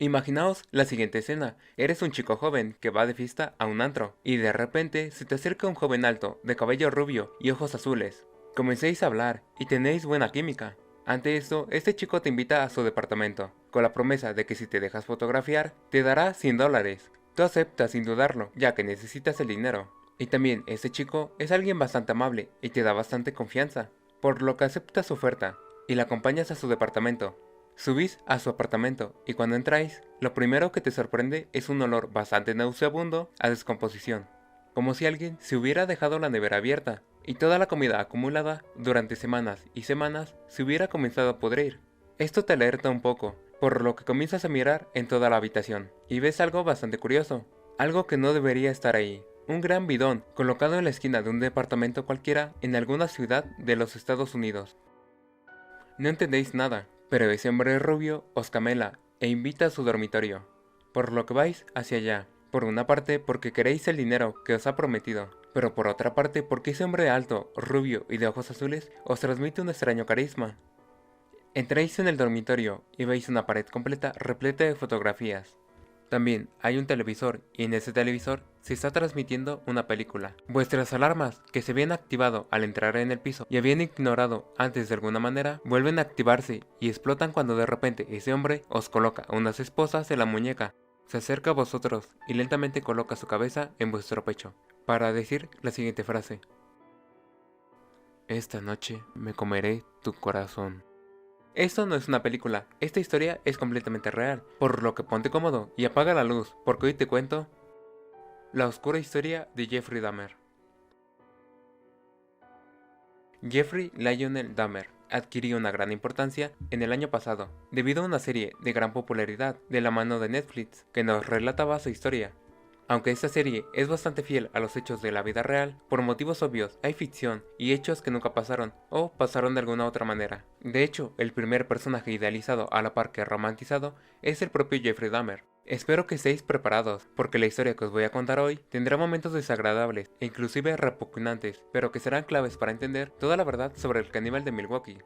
Imaginaos la siguiente escena. Eres un chico joven que va de fiesta a un antro, y de repente se te acerca un joven alto, de cabello rubio y ojos azules. Comencéis a hablar, y tenéis buena química. Ante esto, este chico te invita a su departamento, con la promesa de que si te dejas fotografiar, te dará $100. Tú aceptas sin dudarlo, ya que necesitas el dinero. Y también este chico es alguien bastante amable y te da bastante confianza, por lo que aceptas su oferta, y la acompañas a su departamento. Subís a su apartamento y cuando entráis, lo primero que te sorprende es un olor bastante nauseabundo a descomposición, como si alguien se hubiera dejado la nevera abierta y toda la comida acumulada durante semanas y semanas se hubiera comenzado a podrir. Esto te alerta un poco, por lo que comienzas a mirar en toda la habitación y ves algo bastante curioso, algo que no debería estar ahí. Un gran bidón colocado en la esquina de un departamento cualquiera en alguna ciudad de los Estados Unidos. No entendéis nada, pero ese hombre rubio os camela e invita a su dormitorio, por lo que vais hacia allá. Por una parte porque queréis el dinero que os ha prometido, pero por otra parte porque ese hombre alto, rubio y de ojos azules os transmite un extraño carisma. Entráis en el dormitorio y veis una pared completa repleta de fotografías. También hay un televisor y en ese televisor se está transmitiendo una película. Vuestras alarmas, que se habían activado al entrar en el piso y habían ignorado antes de alguna manera, vuelven a activarse y explotan cuando de repente ese hombre os coloca unas esposas en la muñeca. Se acerca a vosotros y lentamente coloca su cabeza en vuestro pecho, para decir la siguiente frase: esta noche me comeré tu corazón. Esto no es una película, esta historia es completamente real, por lo que ponte cómodo y apaga la luz, porque hoy te cuento la oscura historia de Jeffrey Dahmer. Jeffrey Lionel Dahmer adquirió una gran importancia en el año pasado, debido a una serie de gran popularidad de la mano de Netflix que nos relataba su historia. Aunque esta serie es bastante fiel a los hechos de la vida real, por motivos obvios hay ficción y hechos que nunca pasaron o pasaron de alguna otra manera. De hecho, el primer personaje idealizado a la par que romantizado es el propio Jeffrey Dahmer. Espero que estéis preparados, porque la historia que os voy a contar hoy tendrá momentos desagradables e inclusive repugnantes, pero que serán claves para entender toda la verdad sobre el caníbal de Milwaukee.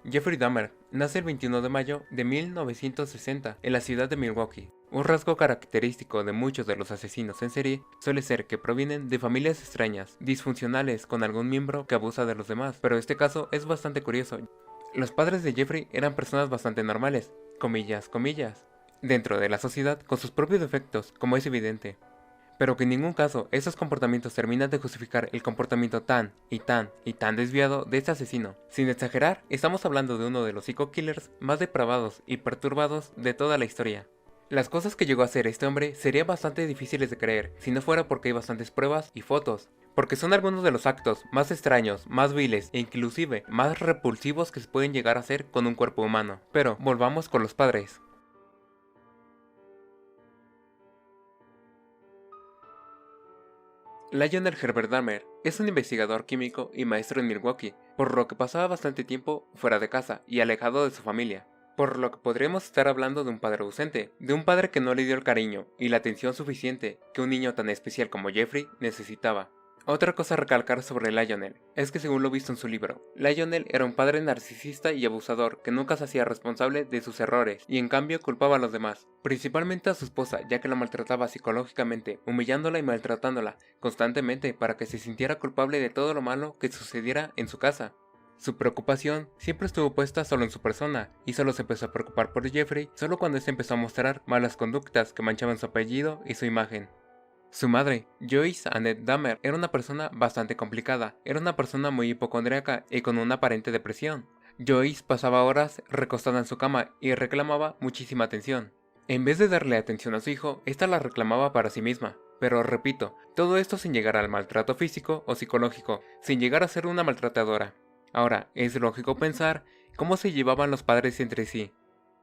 Jeffrey Dahmer nace el 21 de mayo de 1960 en la ciudad de Milwaukee. Un rasgo característico de muchos de los asesinos en serie suele ser que provienen de familias extrañas, disfuncionales con algún miembro que abusa de los demás, pero este caso es bastante curioso. Los padres de Jeffrey eran personas bastante normales, comillas, comillas, dentro de la sociedad con sus propios defectos, como es evidente. Pero que en ningún caso esos comportamientos terminan de justificar el comportamiento tan desviado de este asesino. Sin exagerar, estamos hablando de uno de los psycho killers más depravados y perturbados de toda la historia. Las cosas que llegó a hacer este hombre serían bastante difíciles de creer, si no fuera porque hay bastantes pruebas y fotos, porque son algunos de los actos más extraños, más viles e inclusive más repulsivos que se pueden llegar a hacer con un cuerpo humano. Pero volvamos con los padres. Lionel Herbert Dahmer es un investigador químico y maestro en Milwaukee, por lo que pasaba bastante tiempo fuera de casa y alejado de su familia. Por lo que podríamos estar hablando de un padre ausente, de un padre que no le dio el cariño y la atención suficiente que un niño tan especial como Jeffrey necesitaba. Otra cosa a recalcar sobre Lionel es que según lo visto en su libro, Lionel era un padre narcisista y abusador que nunca se hacía responsable de sus errores y en cambio culpaba a los demás, principalmente a su esposa ya que la maltrataba psicológicamente, humillándola y maltratándola constantemente para que se sintiera culpable de todo lo malo que sucediera en su casa. Su preocupación siempre estuvo puesta solo en su persona, y solo se empezó a preocupar por Jeffrey solo cuando éste empezó a mostrar malas conductas que manchaban su apellido y su imagen. Su madre, Joyce Annette Dahmer, era una persona bastante complicada, era una persona muy hipocondríaca y con una aparente depresión. Joyce pasaba horas recostada en su cama y reclamaba muchísima atención. En vez de darle atención a su hijo, esta la reclamaba para sí misma. Pero repito, todo esto sin llegar al maltrato físico o psicológico, sin llegar a ser una maltratadora. Ahora, es lógico pensar cómo se llevaban los padres entre sí.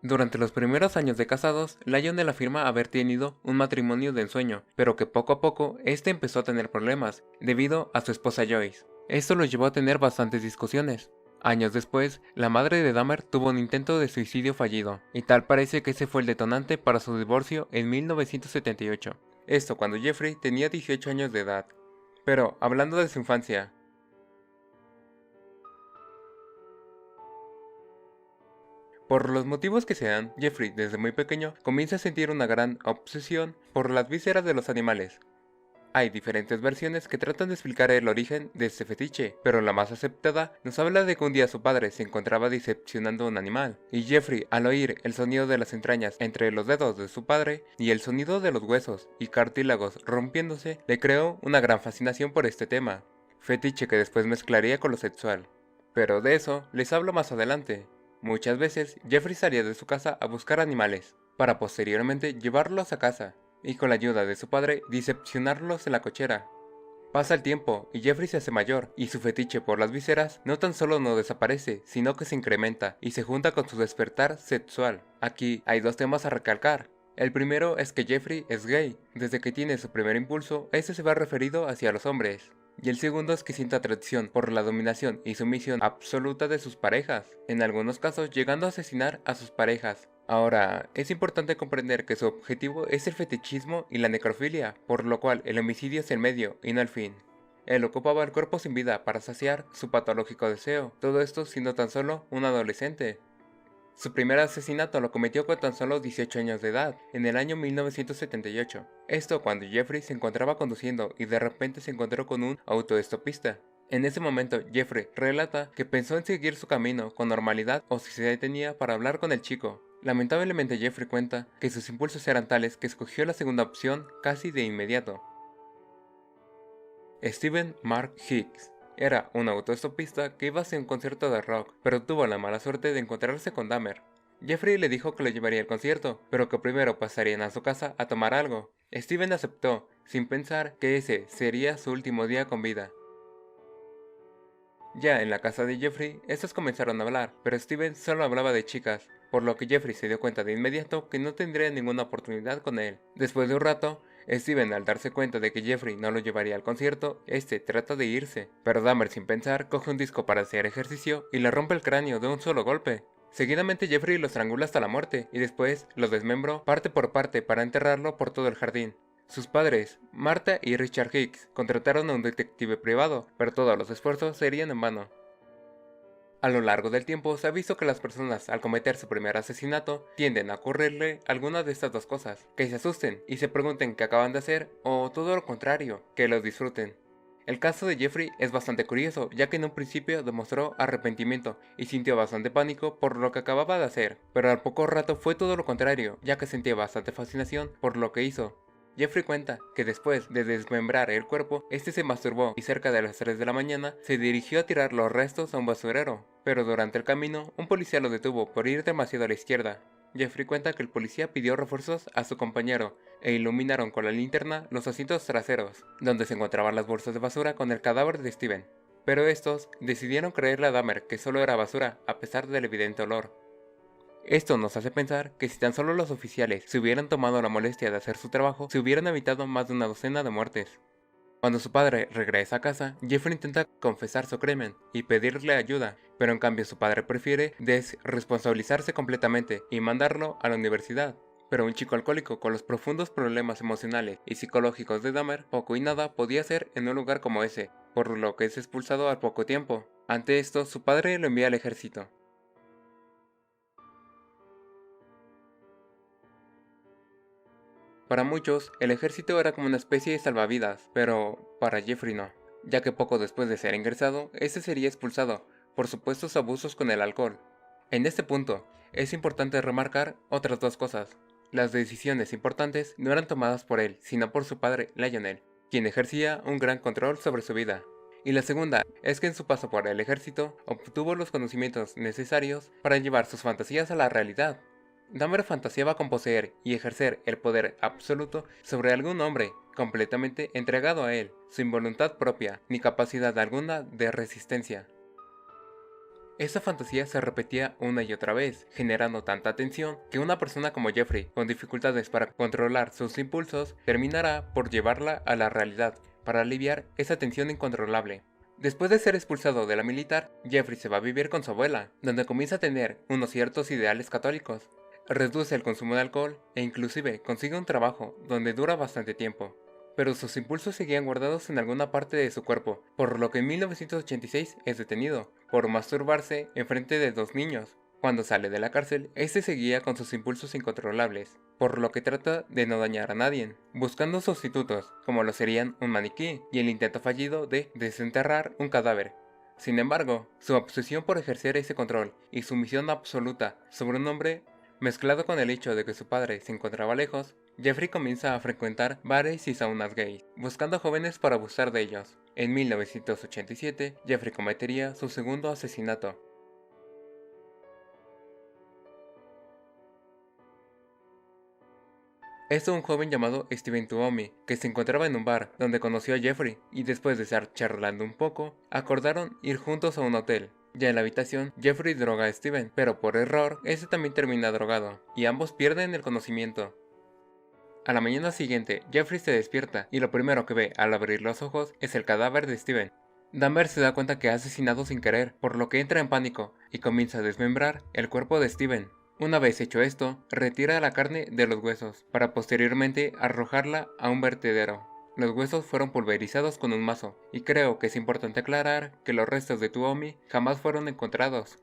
Durante los primeros años de casados, Lionel afirma haber tenido un matrimonio de ensueño, pero que poco a poco este empezó a tener problemas, debido a su esposa Joyce. Esto lo llevó a tener bastantes discusiones. Años después, la madre de Dahmer tuvo un intento de suicidio fallido, y tal parece que ese fue el detonante para su divorcio en 1978. Esto cuando Jeffrey tenía 18 años de edad. Pero, hablando de su infancia, Por los motivos que sean, Jeffrey desde muy pequeño comienza a sentir una gran obsesión por las vísceras de los animales. Hay diferentes versiones que tratan de explicar el origen de este fetiche, pero la más aceptada nos habla de que un día su padre se encontraba diseccionando un animal, y Jeffrey, al oír el sonido de las entrañas entre los dedos de su padre y el sonido de los huesos y cartílagos rompiéndose, le creó una gran fascinación por este tema, fetiche que después mezclaría con lo sexual. Pero de eso les hablo más adelante. Muchas veces Jeffrey salía de su casa a buscar animales, para posteriormente llevarlos a casa, y con la ayuda de su padre diseccionarlos en la cochera. Pasa el tiempo y Jeffrey se hace mayor, y su fetiche por las vísceras no tan solo no desaparece, sino que se incrementa y se junta con su despertar sexual. Aquí hay dos temas a recalcar. El primero es que Jeffrey es gay. Desde que tiene su primer impulso, este se va referido hacia los hombres. Y el segundo es que siente atracción por la dominación y sumisión absoluta de sus parejas, en algunos casos llegando a asesinar a sus parejas. Ahora, es importante comprender que su objetivo es el fetichismo y la necrofilia, por lo cual el homicidio es el medio y no el fin. Él ocupaba el cuerpo sin vida para saciar su patológico deseo, todo esto siendo tan solo un adolescente. Su primer asesinato lo cometió con tan solo 18 años de edad, en el año 1978. Esto cuando Jeffrey se encontraba conduciendo y de repente se encontró con un autoestopista. En ese momento, Jeffrey relata que pensó en seguir su camino con normalidad o si se detenía para hablar con el chico. Lamentablemente Jeffrey cuenta que sus impulsos eran tales que escogió la segunda opción casi de inmediato. Stephen Mark Hicks era un autoestopista que iba hacia un concierto de rock, pero tuvo la mala suerte de encontrarse con Dahmer. Jeffrey le dijo que lo llevaría al concierto, pero que primero pasarían a su casa a tomar algo. Steven aceptó, sin pensar que ese sería su último día con vida. Ya en la casa de Jeffrey, estos comenzaron a hablar, pero Steven solo hablaba de chicas, por lo que Jeffrey se dio cuenta de inmediato que no tendría ninguna oportunidad con él. Después de un rato, Steven, al darse cuenta de que Jeffrey no lo llevaría al concierto, este trata de irse, pero Dahmer sin pensar coge un disco para hacer ejercicio y le rompe el cráneo de un solo golpe. Seguidamente Jeffrey lo estrangula hasta la muerte y después lo desmembró parte por parte para enterrarlo por todo el jardín. Sus padres, Martha y Richard Hicks, contrataron a un detective privado, pero todos los esfuerzos serían en vano. A lo largo del tiempo se ha visto que las personas al cometer su primer asesinato tienden a ocurrirle alguna de estas dos cosas, que se asusten y se pregunten qué acaban de hacer o todo lo contrario, que los disfruten. El caso de Jeffrey es bastante curioso, ya que en un principio demostró arrepentimiento y sintió bastante pánico por lo que acababa de hacer, pero al poco rato fue todo lo contrario, ya que sentía bastante fascinación por lo que hizo. Jeffrey cuenta que después de desmembrar el cuerpo, este se masturbó y cerca de las 3 de la mañana se dirigió a tirar los restos a un basurero, pero durante el camino un policía lo detuvo por ir demasiado a la izquierda. Jeffrey cuenta que el policía pidió refuerzos a su compañero e iluminaron con la linterna los asientos traseros, donde se encontraban las bolsas de basura con el cadáver de Steven. Pero estos decidieron creerle a Dahmer que solo era basura a pesar del evidente olor. Esto nos hace pensar que si tan solo los oficiales se hubieran tomado la molestia de hacer su trabajo, se hubieran evitado más de una docena de muertes. Cuando su padre regresa a casa, Jeffrey intenta confesar su crimen y pedirle ayuda, pero en cambio su padre prefiere desresponsabilizarse completamente y mandarlo a la universidad. Pero un chico alcohólico con los profundos problemas emocionales y psicológicos de Dahmer, poco y nada podía hacer en un lugar como ese, por lo que es expulsado al poco tiempo. Ante esto, su padre lo envía al ejército. Para muchos, el ejército era como una especie de salvavidas, pero para Jeffrey no, ya que poco después de ser ingresado, este sería expulsado por supuestos abusos con el alcohol. En este punto, es importante remarcar otras dos cosas. Las decisiones importantes no eran tomadas por él, sino por su padre, Lionel, quien ejercía un gran control sobre su vida. Y la segunda es que en su paso por el ejército obtuvo los conocimientos necesarios para llevar sus fantasías a la realidad. Dahmer fantaseaba con poseer y ejercer el poder absoluto sobre algún hombre, completamente entregado a él, sin voluntad propia ni capacidad alguna de resistencia. Esa fantasía se repetía una y otra vez, generando tanta tensión que una persona como Jeffrey, con dificultades para controlar sus impulsos, terminará por llevarla a la realidad, para aliviar esa tensión incontrolable. Después de ser expulsado de la militar, Jeffrey se va a vivir con su abuela, donde comienza a tener unos ciertos ideales católicos. Reduce el consumo de alcohol e inclusive consigue un trabajo donde dura bastante tiempo. Pero sus impulsos seguían guardados en alguna parte de su cuerpo, por lo que en 1986 es detenido, por masturbarse en frente de dos niños. Cuando sale de la cárcel, este seguía con sus impulsos incontrolables, por lo que trata de no dañar a nadie, buscando sustitutos, como lo serían un maniquí y el intento fallido de desenterrar un cadáver. Sin embargo, su obsesión por ejercer ese control y su misión absoluta sobre un hombre, mezclado con el hecho de que su padre se encontraba lejos, Jeffrey comienza a frecuentar bares y saunas gays, buscando jóvenes para abusar de ellos. En 1987, Jeffrey cometería su segundo asesinato. Es un joven llamado Steven Tuomi, que se encontraba en un bar donde conoció a Jeffrey, y después de estar charlando un poco, acordaron ir juntos a un hotel. Ya en la habitación, Jeffrey droga a Steven, pero por error, este también termina drogado, y ambos pierden el conocimiento. A la mañana siguiente, Jeffrey se despierta, y lo primero que ve al abrir los ojos es el cadáver de Steven. Dahmer se da cuenta que ha asesinado sin querer, por lo que entra en pánico, y comienza a desmembrar el cuerpo de Steven. Una vez hecho esto, retira la carne de los huesos, para posteriormente arrojarla a un vertedero. Los huesos fueron pulverizados con un mazo, y creo que es importante aclarar que los restos de Tuomi jamás fueron encontrados.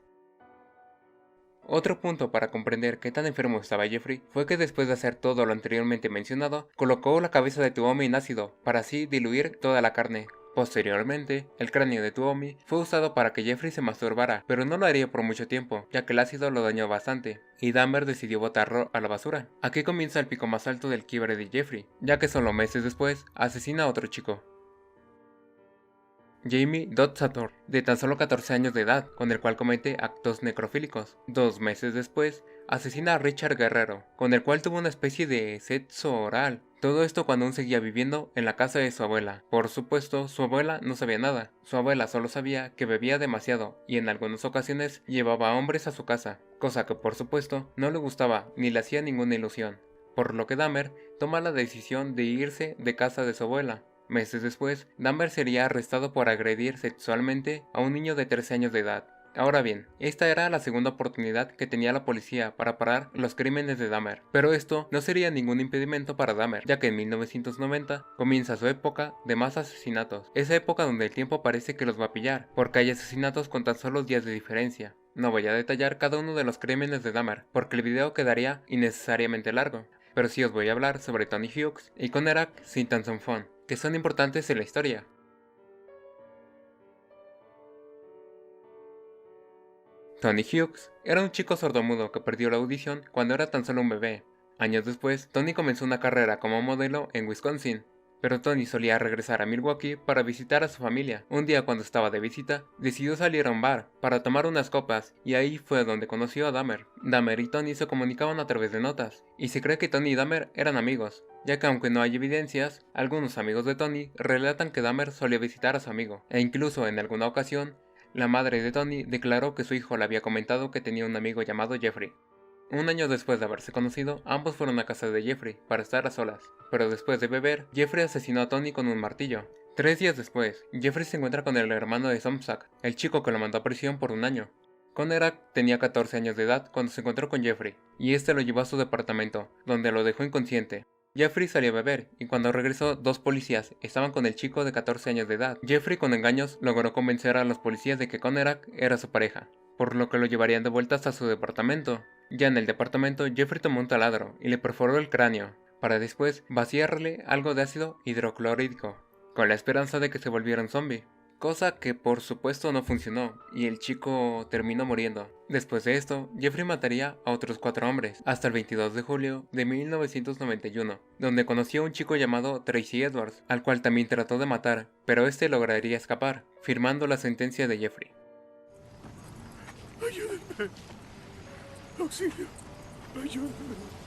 Otro punto para comprender qué tan enfermo estaba Jeffrey fue que después de hacer todo lo anteriormente mencionado, colocó la cabeza de Tuomi en ácido, para así diluir toda la carne. Posteriormente, el cráneo de Tuomi fue usado para que Jeffrey se masturbara, pero no lo haría por mucho tiempo, ya que el ácido lo dañó bastante, y Dahmer decidió botarlo a la basura. Aquí comienza el pico más alto del quiebre de Jeffrey, ya que solo meses después, asesina a otro chico, Jamie Dot Sator, de tan solo 14 años de edad, con el cual comete actos necrofílicos. 2 meses después, asesina a Richard Guerrero, con el cual tuvo una especie de sexo oral. Todo esto cuando aún seguía viviendo en la casa de su abuela. Por supuesto, su abuela no sabía nada. Su abuela solo sabía que bebía demasiado y en algunas ocasiones llevaba a hombres a su casa, cosa que por supuesto no le gustaba ni le hacía ninguna ilusión. Por lo que Dahmer toma la decisión de irse de casa de su abuela. Meses después, Dahmer sería arrestado por agredir sexualmente a un niño de 13 años de edad. Ahora bien, esta era la segunda oportunidad que tenía la policía para parar los crímenes de Dahmer, pero esto no sería ningún impedimento para Dahmer, ya que en 1990 comienza su época de más asesinatos, esa época donde el tiempo parece que los va a pillar, porque hay asesinatos con tan solo días de diferencia. No voy a detallar cada uno de los crímenes de Dahmer, porque el video quedaría innecesariamente largo, pero sí os voy a hablar sobre Tony Hughes y Conrad Sintanson, que son importantes en la historia. Tony Hughes era un chico sordomudo que perdió la audición cuando era tan solo un bebé. Años después, Tony comenzó una carrera como modelo en Wisconsin, pero Tony solía regresar a Milwaukee para visitar a su familia. Un día cuando estaba de visita, decidió salir a un bar para tomar unas copas y ahí fue donde conoció a Dahmer. Dahmer y Tony se comunicaban a través de notas, y se cree que Tony y Dahmer eran amigos, ya que aunque no hay evidencias, algunos amigos de Tony relatan que Dahmer solía visitar a su amigo, e incluso en alguna ocasión, la madre de Tony declaró que su hijo le había comentado que tenía un amigo llamado Jeffrey. Un año después de haberse conocido, ambos fueron a casa de Jeffrey para estar a solas, pero después de beber, Jeffrey asesinó a Tony con un martillo. 3 días después, Jeffrey se encuentra con el hermano de Somsack, el chico que lo mandó a prisión por un año. Conrad tenía 14 años de edad cuando se encontró con Jeffrey, y este lo llevó a su departamento, donde lo dejó inconsciente. Jeffrey salió a beber, y cuando regresó, 2 policías estaban con el chico de 14 años de edad. Jeffrey con engaños logró convencer a los policías de que Conrad era su pareja, por lo que lo llevarían de vuelta hasta su departamento. Ya en el departamento, Jeffrey tomó un taladro y le perforó el cráneo, para después vaciarle algo de ácido hidroclorhídrico, con la esperanza de que se volviera un zombie. Cosa que por supuesto no funcionó, y el chico terminó muriendo. Después de esto, Jeffrey mataría a otros 4 hombres, hasta el 22 de julio de 1991, donde conoció a un chico llamado Tracy Edwards, al cual también trató de matar, pero este lograría escapar, firmando la sentencia de Jeffrey. ¡Ayúdenme! ¡Auxilio! ¡Ayúdenme!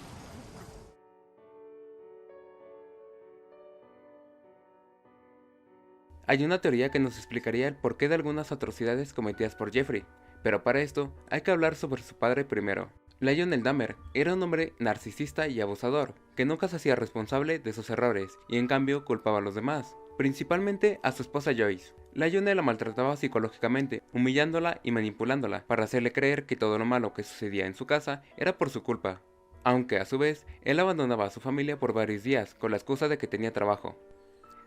Hay una teoría que nos explicaría el porqué de algunas atrocidades cometidas por Jeffrey, pero para esto hay que hablar sobre su padre primero. Lionel Dahmer era un hombre narcisista y abusador, que nunca se hacía responsable de sus errores, y en cambio culpaba a los demás, principalmente a su esposa Joyce. Lionel la maltrataba psicológicamente, humillándola y manipulándola, para hacerle creer que todo lo malo que sucedía en su casa era por su culpa, aunque a su vez, él abandonaba a su familia por varios días, con la excusa de que tenía trabajo.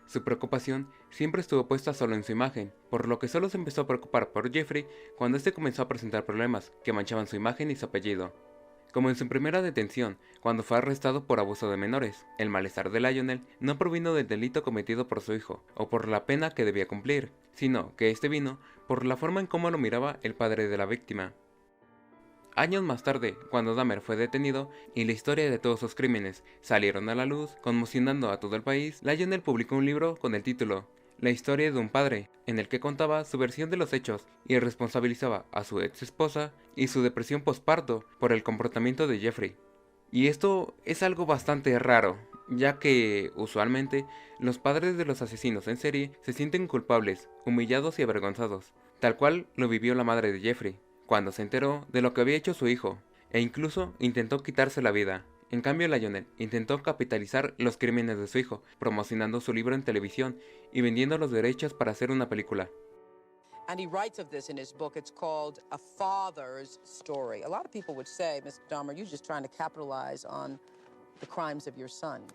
Su preocupación siempre estuvo puesta solo en su imagen, por lo que solo se empezó a preocupar por Jeffrey cuando este comenzó a presentar problemas que manchaban su imagen y su apellido. Como en su primera detención, cuando fue arrestado por abuso de menores, el malestar de Lionel no provino del delito cometido por su hijo, o por la pena que debía cumplir, sino que este vino por la forma en cómo lo miraba el padre de la víctima. Años más tarde, cuando Dahmer fue detenido y la historia de todos sus crímenes salieron a la luz, conmocionando a todo el país, Lionel publicó un libro con el título La historia de un padre, en el que contaba su versión de los hechos y responsabilizaba a su ex esposa y su depresión postparto por el comportamiento de Jeffrey. Y esto es algo bastante raro, ya que, usualmente, los padres de los asesinos en serie se sienten culpables, humillados y avergonzados, tal cual lo vivió la madre de Jeffrey, cuando se enteró de lo que había hecho su hijo, e incluso intentó quitarse la vida. En cambio, Lionel intentó capitalizar los crímenes de su hijo, promocionando su libro en televisión y vendiendo los derechos para hacer una película. And he writes of this in his book. It's called A Father's Story. A lot of people would say, Mr. Dahmer, you're just trying to capitalize on the crimes of your son.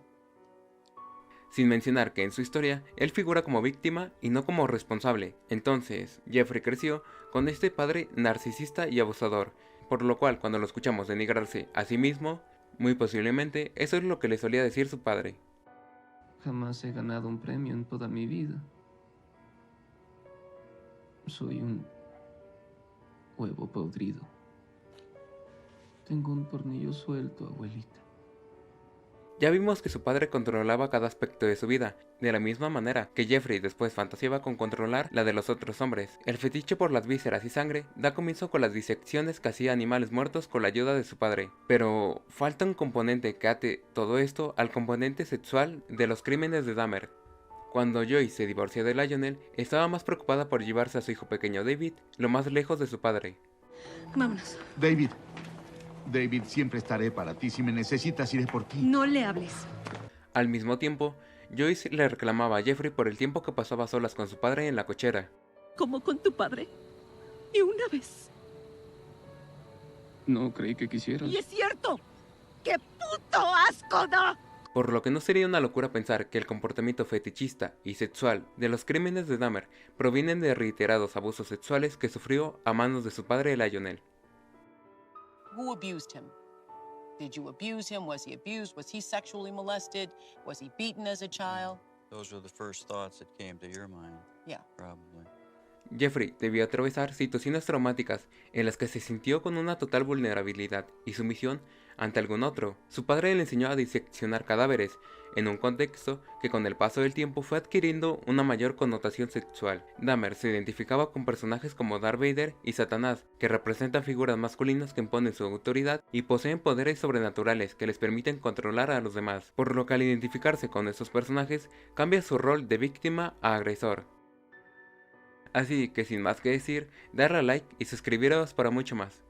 Sin mencionar que en su historia, él figura como víctima y no como responsable. Entonces, Jeffrey creció con este padre narcisista y abusador, por lo cual cuando lo escuchamos denigrarse a sí mismo, muy posiblemente eso es lo que le solía decir su padre. Jamás he ganado un premio en toda mi vida. Soy un huevo podrido. Tengo un tornillo suelto, abuelita. Ya vimos que su padre controlaba cada aspecto de su vida, de la misma manera que Jeffrey después fantaseaba con controlar la de los otros hombres. El fetiche por las vísceras y sangre da comienzo con las disecciones que hacía animales muertos con la ayuda de su padre. Pero falta un componente que ate todo esto al componente sexual de los crímenes de Dahmer. Cuando Joyce se divorció de Lionel, estaba más preocupada por llevarse a su hijo pequeño David lo más lejos de su padre. Vámonos. David, siempre estaré para ti. Si me necesitas, iré por ti. No le hables. Al mismo tiempo, Joyce le reclamaba a Jeffrey por el tiempo que pasaba a solas con su padre en la cochera. Como con tu padre. Y una vez. No creí que quisieras. Y es cierto. ¡Qué puto asco da! Por lo que no sería una locura pensar que el comportamiento fetichista y sexual de los crímenes de Dahmer provienen de reiterados abusos sexuales que sufrió a manos de su padre Lionel. Who abused him? Did you abuse him? Was he abused? Was he sexually molested? Was he beaten as a child? Those were the first thoughts that came to your mind. Yeah. Probably. Jeffrey debió atravesar situaciones traumáticas en las que se sintió con una total vulnerabilidad y sumisión ante algún otro. Su padre le enseñó a diseccionar cadáveres, en un contexto que con el paso del tiempo fue adquiriendo una mayor connotación sexual. Dahmer se identificaba con personajes como Darth Vader y Satanás, que representan figuras masculinas que imponen su autoridad y poseen poderes sobrenaturales que les permiten controlar a los demás, por lo que al identificarse con estos personajes, cambia su rol de víctima a agresor. Así que sin más que decir, darle a like y suscribiros para mucho más.